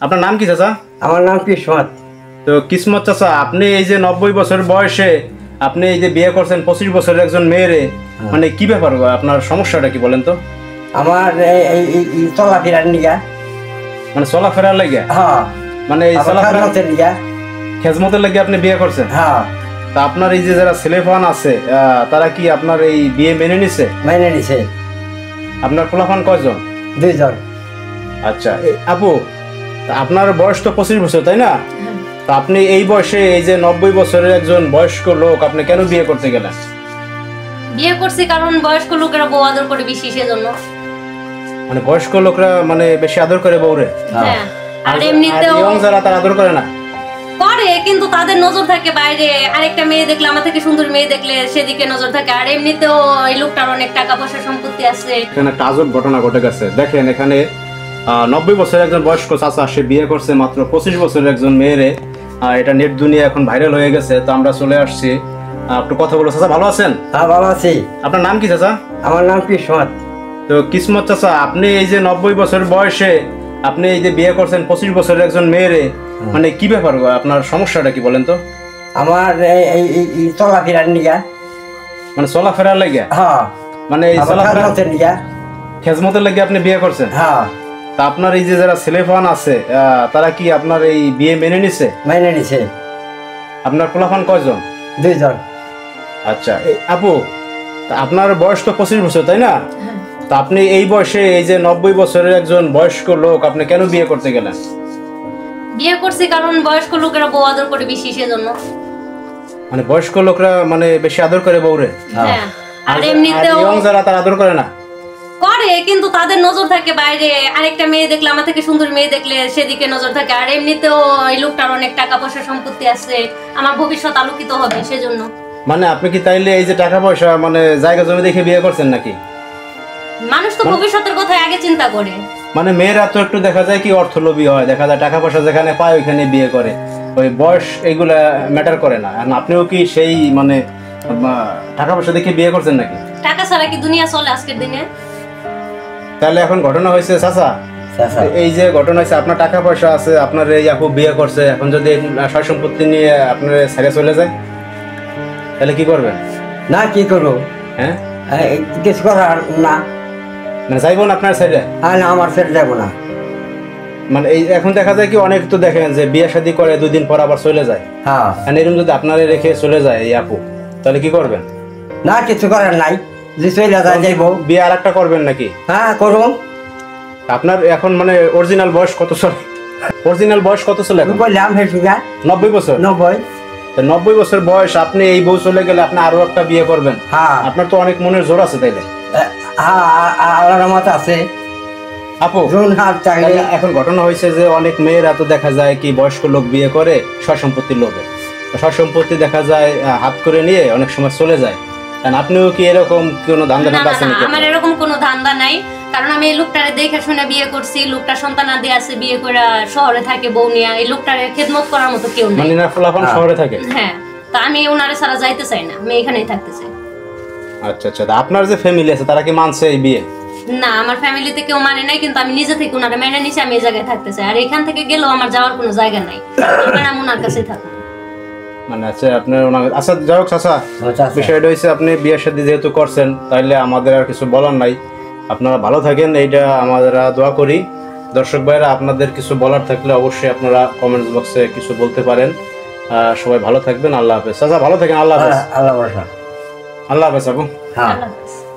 আপনার নাম কি চাচা? আমার নাম কিসমত। তো কিসমত চাচা, আপনি এই যে 90 বছর বয়সে আপনি এই যে বিয়ে করছেন 25 বছরের একজন মেয়েরে, মানে কি ব্যাপার, আপনার সমস্যাটা কি বলেন তো? আমার এই চলাফেরার নিগা, মানে চলাফেরার লাগে? হ্যাঁ। মানে এই চলাফেরার নিগা, খেজমতের লাগে আপনি বিয়ে করছেন? হ্যাঁ। তা আপনার এই যে যারা ছেলেফান আছে তারা কি আপনার এই বিয়ে মেনে নিছে? মেনে নিছে। আপনার পোলাফান কয়জন? 2 জন। আচ্ছা আপু, আপনার বয়স তো 25 বছর, তাই না? তা আপনি এই বয়সে এই যে 90 বছরের একজন বয়স্ক লোক আপনি কেন বিয়ে করতে গেলেন? বিয়ে করছি কারণ বয়স্ক লোকেরা বউ আদর করে বেশি, সেজন্য। মানে বয়স্ক লোকরা মানে বেশি আদর করে বউরে? হ্যাঁ। আর এমনিতেও যারা তারা আদর করে না? করে, কিন্তু তাদের নজর থাকে বাইরে। আরেকটা মেয়ে দেখলে, আমার থেকে সুন্দর মেয়ে দেখলে সেদিকে নজর থাকে। আর এমনিতেও এই লোকটার অনেক টাকা পয়সা সম্পত্তি আছে। এখানে একটা আজব ঘটনা ঘটে গেছে। দেখেন, এখানে 90 বছরের একজন বয়স্ক চাচা, সে বিয়ে করছে মাত্র 25 বছরের একজন মেয়েরে। এটা নেট দুনিয়া এখন ভাইরাল হয়ে গেছে। তো আমরা চলে আসছি একটু কথা বলবো। চাচা ভালো আছেন? হ্যাঁ, ভালো আছি। আপনার নাম কি চাচা? আমার নাম কিসমত। তো কিসমত চাচা, আপনি এই যে 90 বছর বয়সে আপনি এই যে বিয়ে করছেন 25 বছরের একজন মেয়েরে, মানে কি ব্যাপার, আপনার সমস্যাটা কি বলেন তো? আমার এই চলাফেরার নিগা, মানে চলাফেরার লাগে? হ্যাঁ। মানে এই চলাফেরার নিগা, খেজমতের লাগে আপনি বিয়ে করছেন? হ্যাঁ। তা আপনার এই যে যারা ছেলেফান আছে তারা কি আপনার এই বিয়ে মেনে নিছে? মেনে নিছে। আপনার পোলাফান কয়জন? 2 জন। আচ্ছা আপু, আপনার বয়স তো 25 বছর, তাই না? তা আপনি এই বয়সে এই যে 90 বছরের একজন বয়স্ক লোক আপনি কেন বিয়ে করতে গেলেন? বিয়ে করছি কারণ বয়স্ক লোকেরা বউ আদর করে বেশি, সেজন্য। মানে বয়স্ক লোকরা মানে বেশি আদর করে বউরে? হ্যাঁ। আর এমনিতেও যারা তারা আদর করে না? করে, কিন্তু তাদের নজর থাকে বাইরে। আরেকটা মেয়ে দেখলে, আমার থেকে সুন্দর মেয়ে দেখলে সেদিকে নজর থাকে। আর এমনিতেও এই লোকটার অনেক টাকা পয়সা সম্পত্তি আছে, আমার ভবিষ্যৎ আলোকিত হবে সেজন্য। মানে আপনি কি তাইলে এই যে টাকা পয়সা মানে জায়গা জমি দেখে বিয়ে করছেন নাকি? মানুষ তো ভবিষ্যতের কথা আগে চিন্তা করে। মানে মেয়েরা তো একটু দেখা যায় কি অর্থলোভী হয়, দেখা যায় টাকা পয়সা যেখানে পায় ওইখানে বিয়ে করে, ওই বয়স এইগুলা ম্যাটার করে না। আর আপনিও কি সেই মানে টাকা পয়সা দেখে বিয়ে করছেন নাকি? টাকা ছাড়া কি দুনিয়া চলে আজকের দিনে? তাহলে এখন ঘটনা হয়েছে চাচা, এই যে ঘটনা হয়েছে, আপনার টাকা পয়সা আছে, আপনার এই আপু বিয়ে করছে, এখন যদি সয় সম্পত্তি নিয়ে আপনার ছেড়ে চলে যায় তাহলে কি করবেন? না, কি করবো? হ্যাঁ, কিছু করার না। মানে যাইব না আপনার ছেড়ে? না, আমার ছেড়ে যাবো না। মানে এই এখন দেখা যায় কি অনেক তো দেখেন যে বিয়ে শাদী করে 2 দিন পর আবার চলে যায়। হ্যাঁ। এরকম যদি আপনারে রেখে চলে যায় এই আপু, তাহলে কি করবেন? না, কিছু করার নাই। যে চলে যায় যাইব। বিয়ে আর একটা করবেন নাকি? হ্যাঁ, করবো। আপনার এখন মানে অরিজিনাল বয়স কত চলে? অরিজিনাল বয়স কত চলে এখন? বললাম 90 বছর। 90 বছর বয়স, আপনি এই বউ চলে গেলে আপনি আরো একটা বিয়ে করবেন? হ্যাঁ। আপনার তো অনেক মনের জোর আছে তাইলে। হ্যাঁ, আল্লাহর রহমত আছে আপু। এখন ঘটনা হয়েছে যে অনেক মেয়েরা তো দেখা যায় কি বয়স্ক লোক বিয়ে করে সয় সম্পত্তির লোভে, সয় সম্পত্তি দেখা যায় হাত করে নিয়ে অনেক সময় চলে যায়। কারণ আপনিও কি এরকম কোনো ধান্দা আছে নাকি? আমার এরকম কোনো ধান্দা নাই, কারণ আমি এই লোকটারে দেখে শুনে বিয়ে করছি। লোকটা সন্তানাদি আছে, বিয়ে করে শহরে থাকে বউ নিয়ে। এই লোকটারে খেদমত করার মতো কেউ নেই। মানে না, ফলাফল শহরে থাকে? হ্যাঁ। তা আমি ওনারে ছাড়া যাইতে চাই না, আমি এখানেই থাকতে চাই। আচ্ছা আচ্ছা, আপনার যে ফ্যামিলি আছে তারা কি মানছে এই বিয়ে? না, আমার ফ্যামিলিতে কেউ মানে নাই, কিন্তু আমি নিজে থেকে ওনারে মেনে নিছি। আমি এই জায়গায় থাকতে চাই, আর এখান থেকে গেলেও আমার যাওয়ার কোনো জায়গা নাই। আমি ওনার কাছেই থাকবো। মানে আচ্ছা, আপনার আচ্ছা যাই হোক চাচা, বিষয়টা হয়েছে আপনি বিয়ের সাথে যেহেতু করছেন, তাইলে আমাদের আর কিছু বলার নাই। আপনারা ভালো থাকেন, এইটা আমরা দোয়া করি। দর্শক ভাইরা, আপনাদের কিছু বলার থাকলে অবশ্যই আপনারা কমেন্টস বক্সে কিছু বলতে পারেন। সবাই ভালো থাকবেন। আল্লাহ হাফেজ চাচা, ভালো থাকেন। আল্লাহ হাফেজ। আল্লাহ হাফেজ। আল্লাহ হাফেজ আপু। আল্লাহ হাফেজ।